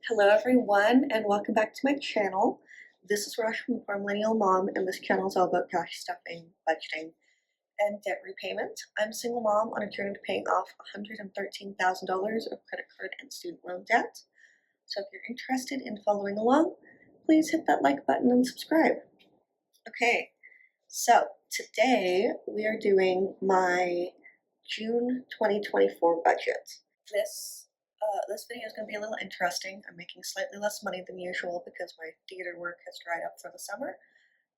Hello everyone and welcome back to my channel. This is Rush from Poor Millennial Mom and this channel is all about cash stuffing, budgeting, and debt repayment. I'm a single mom on a journey to paying off $113,000 of credit card and student loan debt. So if you're interested in following along, please hit that like button and subscribe. Okay, so today we are doing my June 2024 budget. This video is going to be a little interesting. I'm making slightly less money than usual because my theater work has dried up for the summer.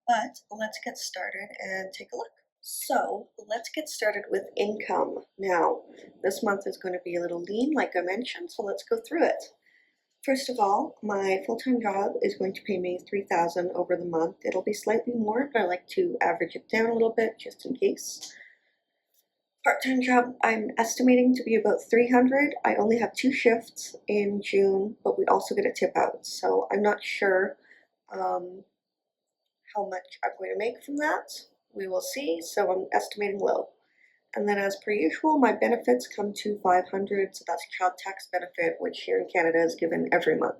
But let's get started and take a look. So let's get started with income. Now, this month is going to be a little lean, like I mentioned, so let's go through it. First of all, my full-time job is going to pay me $3,000 over the month. It'll be slightly more, but I like to average it down a little bit just in case. Part-time job, I'm estimating to be about $300. I only have 2 shifts in June, but we also get a tip out, so I'm not sure how much I'm going to make from that. We will see, so I'm estimating low. And then as per usual, my benefits come to $500, so that's child tax benefit, which here in Canada is given every month.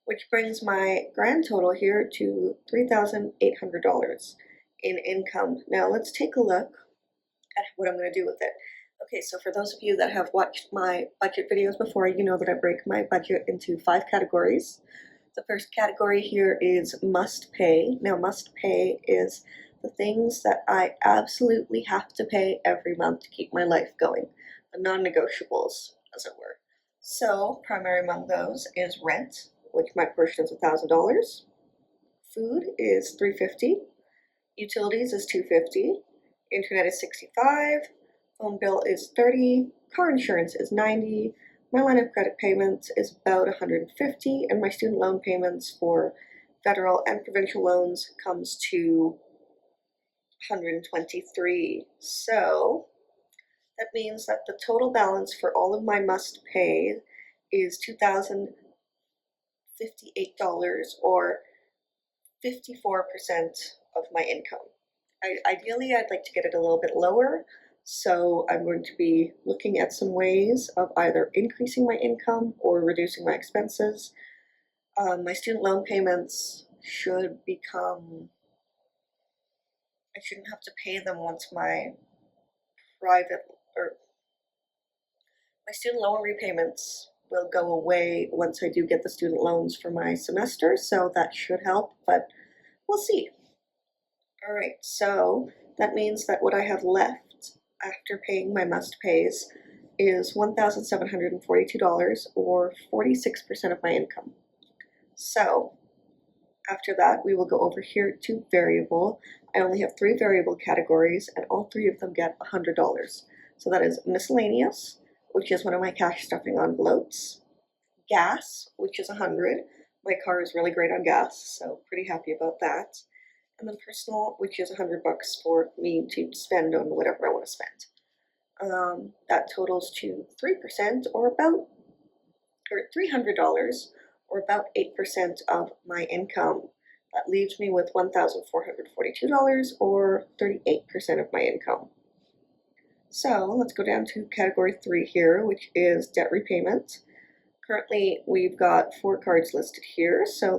Which brings my grand total here to $3,800 in income. Now let's take a look at what I'm going to do with it. Okay, so for those of you that have watched my budget videos before, you know that I break my budget into 5 categories. The first category here is must pay. Now must pay is the things that I absolutely have to pay every month to keep my life going. The non-negotiables, as it were. So primary among those is rent, which my portion is $1,000. Food is $350. Utilities is $250. Internet is $65, phone bill is $30, car insurance is $90, my line of credit payments is about $150, and my student loan payments for federal and provincial loans comes to $123. So that means that the total balance for all of my must pay is $2,058 or 54% of my income. Ideally, I'd like to get it a little bit lower, so I'm going to be looking at some ways of either increasing my income or reducing my expenses. My student loan payments should become, I shouldn't have to pay them once my student loan repayments will go away once I do get the student loans for my semester, so that should help, but we'll see. Alright, so that means that what I have left after paying my must pays is $1,742 or 46% of my income. So after that, we will go over here to variable. I only have 3 variable categories and all 3 of them get $100. So that is miscellaneous, which is one of my cash stuffing envelopes, gas, which is $100. My car is really great on gas, so pretty happy about that. And then personal, which is $100 for me to spend on whatever I want to spend. That totals to 3% or $300 or about 8% of my income. That leaves me with $1,442 or 38% of my income. So let's go down to category 3 here, which is debt repayment. Currently, we've got 4 cards listed here, so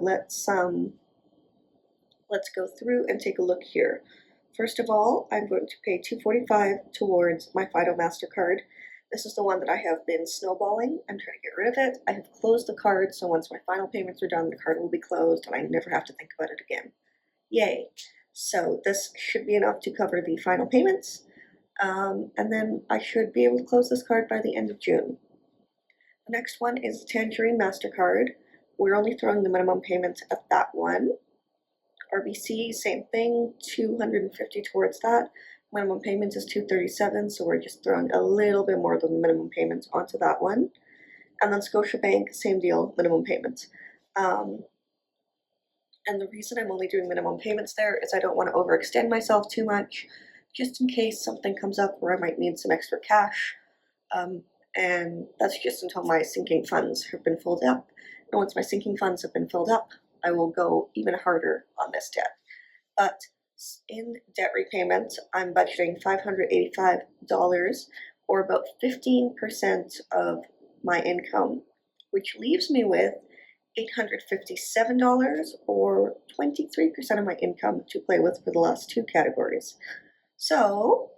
let's go through and take a look here. First of all, I'm going to pay $245 towards my Fido MasterCard. This is the one that I have been snowballing. I'm trying to get rid of it. I have closed the card, so once my final payments are done, the card will be closed and I never have to think about it again. Yay! So this should be enough to cover the final payments, and then I should be able to close this card by the end of June. The next one is Tangerine MasterCard. We're only throwing the minimum payment at that one. RBC, same thing, $250 towards that. Minimum payment is $237, so we're just throwing a little bit more than the minimum payment onto that one. And then Scotiabank, same deal, minimum payment. And the reason I'm only doing minimum payments there is I don't want to overextend myself too much, just in case something comes up where I might need some extra cash. And that's just until my sinking funds have been filled up. And once my sinking funds have been filled up, I will go even harder on this debt. But in debt repayment, I'm budgeting $585 or about 15% of my income, which leaves me with $857 or 23% of my income to play with for the last two categories. So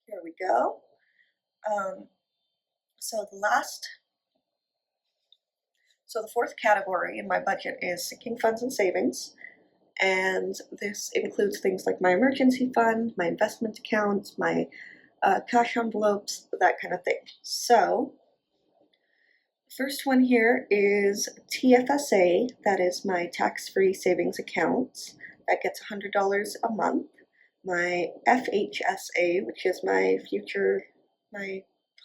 here we go. So the fourth category in my budget is sinking funds and savings. And this includes things like my emergency fund, my investment accounts, my cash envelopes, that kind of thing. So the first one here is TFSA, that is my tax-free savings account. That gets $100 a month. My FHSA, which is my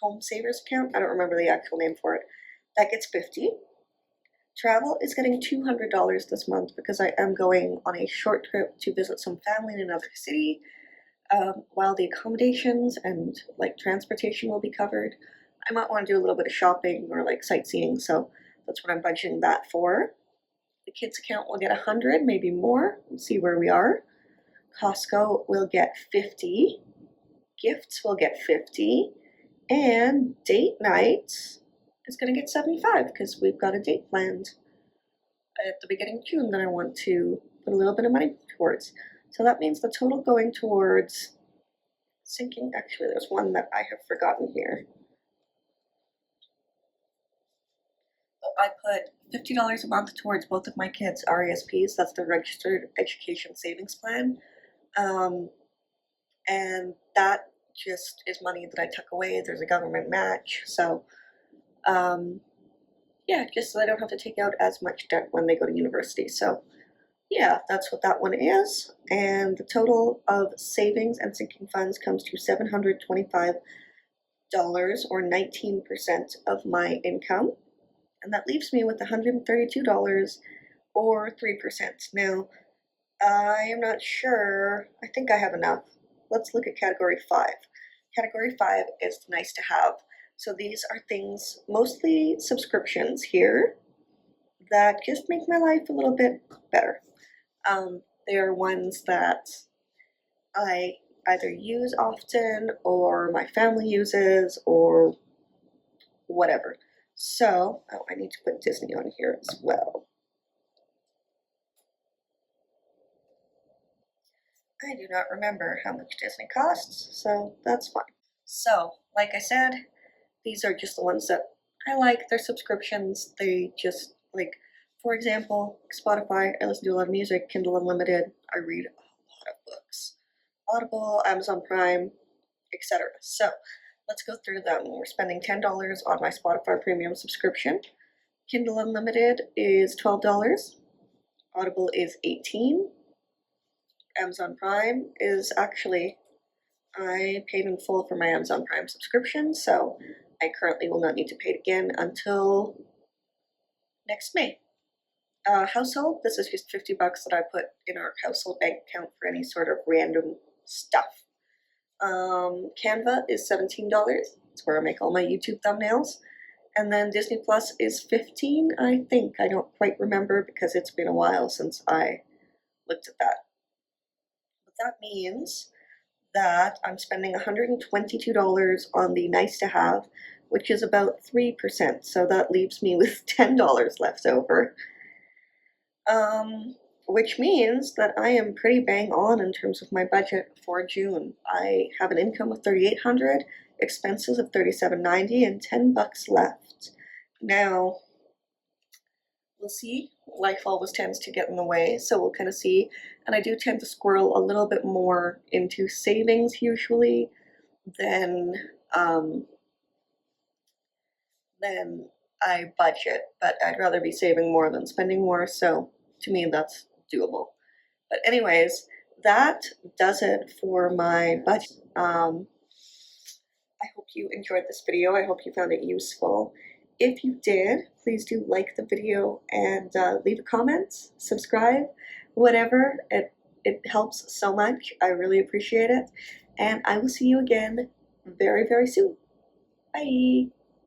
home savers account, I don't remember the actual name for it, that gets $50. Travel is getting $200 this month because I am going on a short trip to visit some family in another city. While the accommodations and like transportation will be covered, I might want to do a little bit of shopping or like sightseeing, so that's what I'm budgeting that for. The kids account will get 100, maybe more. We'll see where we are. Costco will get 50. Gifts will get 50. And date night is going to get 75 because we've got a date planned at the beginning of June that I want to put a little bit of money towards. So that means the total going towards sinking, actually there's one that I have forgotten here. I put $50 a month towards both of my kids' RESPs, that's the Registered Education Savings Plan. And that just is money that I tuck away. There's a government match, so yeah, just so I don't have to take out as much debt when they go to university. So yeah, that's what that one is. And the total of savings and sinking funds comes to $725 or 19% of my income. And that leaves me with $132 or 3%. Now, I am not sure. I think I have enough. Let's look at category 5. Category 5 is nice to have. So these are things, mostly subscriptions here, that just make my life a little bit better. They are ones that I either use often or my family uses or whatever. So, oh, I need to put Disney on here as well. I do not remember how much Disney costs, so that's fine. So, like I said, these are just the ones that I like. They're subscriptions. They just, like, for example, Spotify, I listen to a lot of music, Kindle Unlimited, I read a lot of books. Audible, Amazon Prime, etc. So, let's go through them. We're spending $10 on my Spotify Premium subscription. Kindle Unlimited is $12. Audible is $18. Amazon Prime is actually, I paid in full for my Amazon Prime subscription, so I currently will not need to pay it again until next May. Household, this is just $50 that I put in our household bank account for any sort of random stuff. Canva is $17. It's where I make all my YouTube thumbnails. And then Disney Plus is $15, I think. I don't quite remember because it's been a while since I looked at that. But that means that I'm spending $122 on the nice to have, which is about 3%. So that leaves me with $10 left over. Which means that I am pretty bang on in terms of my budget for June. I have an income of $3,800, expenses of $37.90, and $10 left. Now, we'll see. Life always tends to get in the way, so we'll kind of see. And I do tend to squirrel a little bit more into savings usually than I budget, but I'd rather be saving more than spending more, so to me that's doable. But anyways, that does it for my budget. I hope you enjoyed this video. I hope you found it useful. If you did, please do like the video and leave a comment, subscribe, whatever. It helps so much. I really appreciate it. And I will see you again very, very soon. Bye.